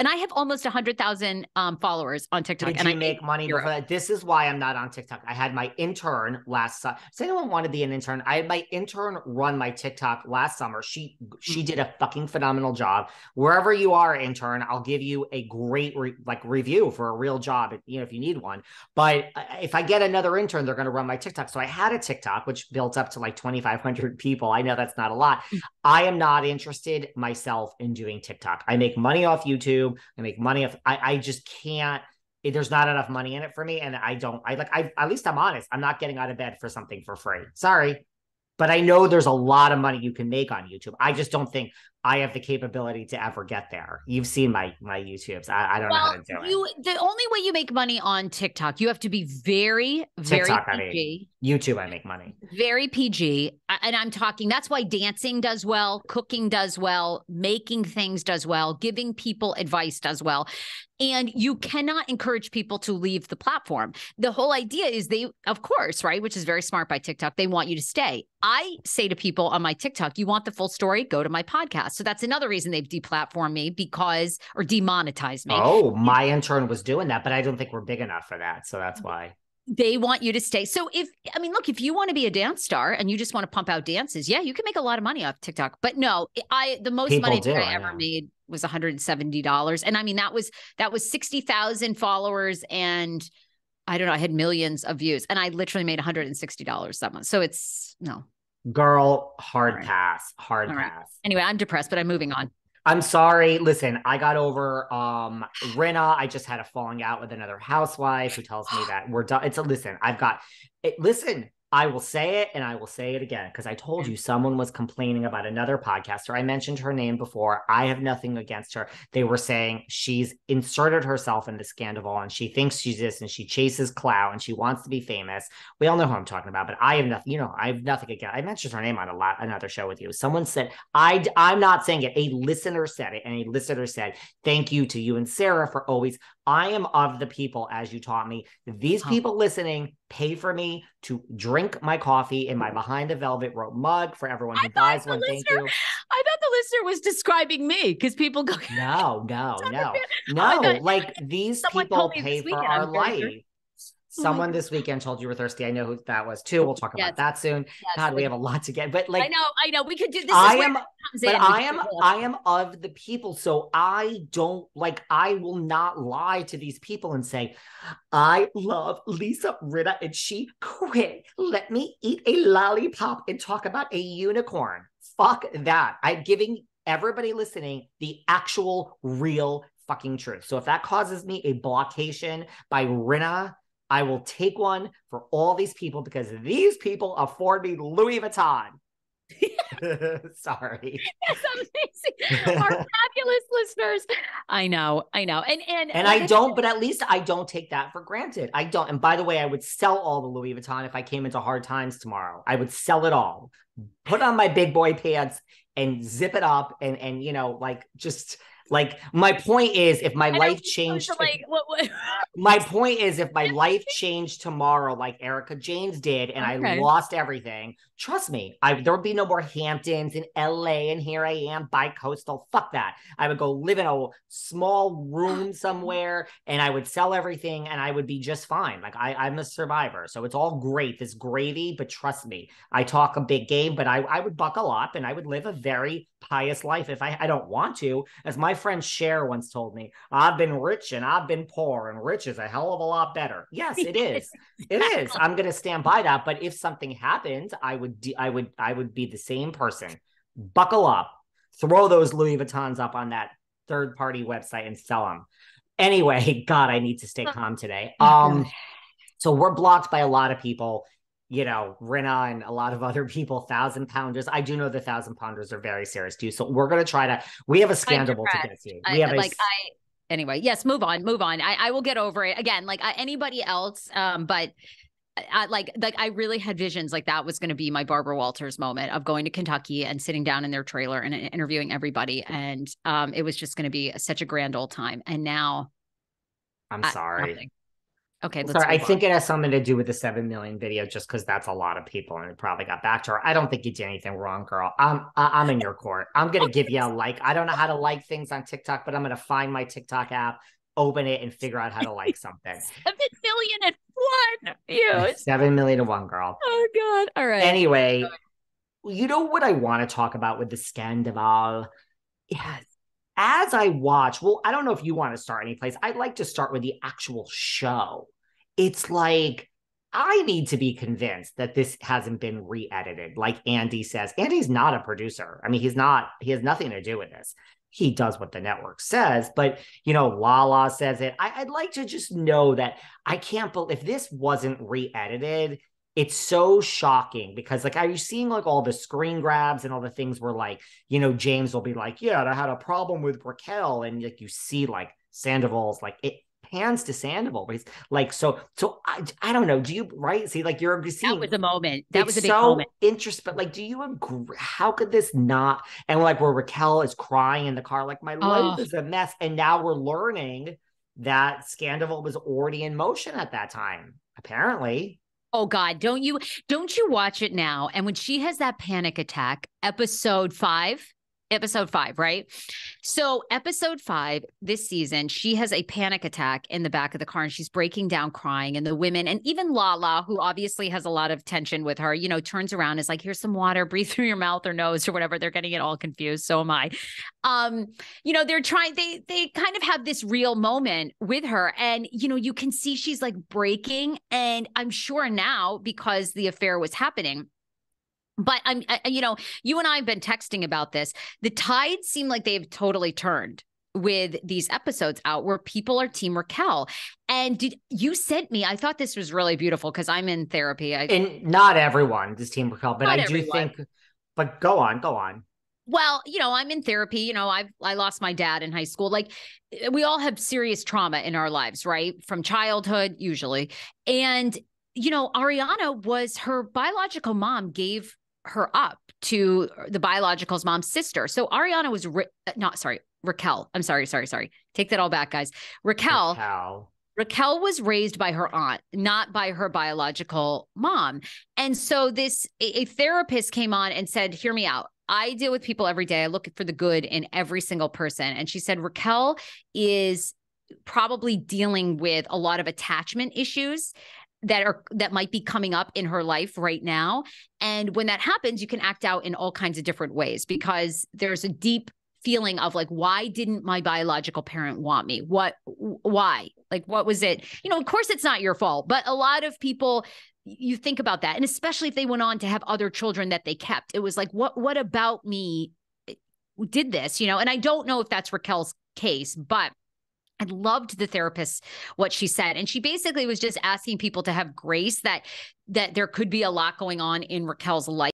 And I have almost 100,000 followers on TikTok. Did you make money before that? This is why I'm not on TikTok. I had my intern last summer. Does anyone want to be an intern? I had my intern run my TikTok last summer. She did a fucking phenomenal job. Wherever you are, intern, I'll give you a great review for a real job, if you need one. But if I get another intern, they're going to run my TikTok. So I had a TikTok, which built up to like 2,500 people. I know that's not a lot. I am not interested myself in doing TikTok. I make money off YouTube. I make money off, I just can't, there's not enough money in it for me. And at least I'm honest. I'm not getting out of bed for something for free. Sorry. But I know there's a lot of money you can make on YouTube. I just don't think I have the capability to ever get there. You've seen my YouTubes. I don't know how to do it. The only way you make money on TikTok, you have to be very, very TikTok, PG. YouTube, I make money. Very PG. And I'm talking, that's why dancing does well, cooking does well, making things does well, giving people advice does well. And you cannot encourage people to leave the platform. The whole idea is of course, right, which is very smart by TikTok, they want you to stay. I say to people on my TikTok, you want the full story? Go to my podcast. So that's another reason they've deplatformed me or demonetized me. Oh, my intern was doing that, but I don't think we're big enough for that. So that's why. They want you to stay. So if you want to be a dance star and you just want to pump out dances, yeah, you can make a lot of money off TikTok. But no, the most money I ever made was $170. And I mean, that was 60,000 followers. And I don't know, I had millions of views and I literally made $160 that month. So it's no. Girl, hard pass. Anyway, I'm depressed, but I'm moving on. I'm sorry. Listen, I got over Rinna. I just had a falling out with another housewife who tells me that we're done. Listen, I will say it and I will say it again because I told you someone was complaining about another podcaster. I mentioned her name before. I have nothing against her. They were saying she's inserted herself into Scandoval and she thinks she's this and she chases clout and she wants to be famous. We all know who I'm talking about, but I have nothing, I have nothing against. I mentioned her name on another show with you. Someone said, I'm not saying it. A listener said it, and a listener said, thank you to you and Sarah for always. I am of the people, as you taught me, these people listening pay for me to drink my coffee in my Behind the Velvet Rope mug for everyone who buys one. Thank you. I thought the listener was describing me because people go. No. Like these people pay for our life. Someone this weekend told you were thirsty. I know who that was too. We'll talk about that soon. Yes, God, we have a lot to get. But like, I know. We could do this. I am of the people. So I will not lie to these people and say, I love Lisa Rinna and she quit. Let me eat a lollipop and talk about a unicorn. Fuck that. I'm giving everybody listening the actual real fucking truth. So if that causes me a blockation by Rinna, I will take one for all these people because these people afford me Louis Vuitton. Sorry. That's amazing. Our fabulous listeners. I know. And I don't, but at least I don't take that for granted. I don't. And by the way, I would sell all the Louis Vuitton if I came into hard times tomorrow. I would sell it all, put on my big boy pants and zip it up and just like my point is if my life changed my point is if my life changed tomorrow like Erica James did and I lost everything, trust me, there would be no more Hamptons in LA and here I am bi-coastal. Fuck that. I would go live in a small room somewhere and I would sell everything and I would be just fine. Like I'm a survivor. So it's all great, this gravy, but trust me, I talk a big game, but I would buckle up and I would live a very pious life if I don't want to. As my friend Cher once told me, I've been rich and I've been poor and rich is a hell of a lot better. Yes, it is. It is. I'm going to stand by that. But if something happened, I would be the same person. Buckle up, throw those Louis Vuittons up on that third party website and sell them. Anyway, God, I need to stay calm today. So we're blocked by a lot of people. Rinna and a lot of other people, 1,000-pounders. I do know the 1,000-pounders are very serious too. So we're going to try to, we have a Scandoval to get to. Anyway, yes, move on. I will get over it again. Like anybody else. But I really had visions like that was going to be my Barbara Walters moment of going to Kentucky and sitting down in their trailer and interviewing everybody. And it was just going to be such a grand old time. And now I'm sorry. Nothing. Okay, let's Sorry, I move on. think it has something to do with the 7 million video, just because that's a lot of people, and it probably got back to her. I don't think you did anything wrong, girl. I'm in your court. I'm gonna give you a like. I don't know how to like things on TikTok, but I'm gonna find my TikTok app, open it, and figure out how to like something. 7,000,001 views. 7 million to one, girl. Oh God! All right. Anyway, you know what I want to talk about with the Scandoval? Yes. As I watch, well, I don't know if you want to start any place. I'd like to start with the actual show. It's like, I need to be convinced that this hasn't been re-edited. Like Andy says, Andy's not a producer. I mean, he has nothing to do with this. He does what the network says, but Lala says it. I'd like to just know that I can't believe if this wasn't re-edited. It's so shocking because are you seeing all the screen grabs and all the things where James will be like, yeah, I had a problem with Raquel. And you see Sandoval's it pans to Sandoval. But he's so I don't know. Do you, right? See, you're seeing. That was a moment. That was a big so moment. interesting. But do you agree? How could this not? And where Raquel is crying in the car, my life is a mess. And now we're learning that Scandoval was already in motion at that time, apparently. Oh God, don't you watch it now? And when she has that panic attack, episode 5, right? So episode 5 this season, she has a panic attack in the back of the car and she's breaking down crying. And the women, and even Lala, who obviously has a lot of tension with her, turns around and is like, here's some water, breathe through your mouth or nose or whatever. They're getting it all confused. So am I. They're trying, they kind of have this real moment with her. And, you can see she's breaking. And I'm sure now because the affair was happening. But you and I have been texting about this. The tides seem like they've totally turned with these episodes out where people are Team Raquel. And you sent me, I thought this was really beautiful because I'm in therapy. And not everyone is Team Raquel, but I do think, but go on. Well, I'm in therapy. I lost my dad in high school. We all have serious trauma in our lives, right? From childhood, usually. And, Ariana was her biological mom gave her up to the biological mom's sister. So Ariana was Raquel. I'm sorry. Take that all back, guys. Raquel was raised by her aunt, not by her biological mom. And so a therapist came on and said, hear me out. I deal with people every day. I look for the good in every single person. And she said, Raquel is probably dealing with a lot of attachment issues that might be coming up in her life right now. And when that happens, you can act out in all kinds of different ways because there's a deep feeling of why didn't my biological parent want me? Why? What was it? Of course it's not your fault, but a lot of people, you think about that. And especially if they went on to have other children that they kept, it was what about me did this, and I don't know if that's Raquel's case, but I loved the therapist, what she said. And she basically was just asking people to have grace that there could be a lot going on in Raquel's life.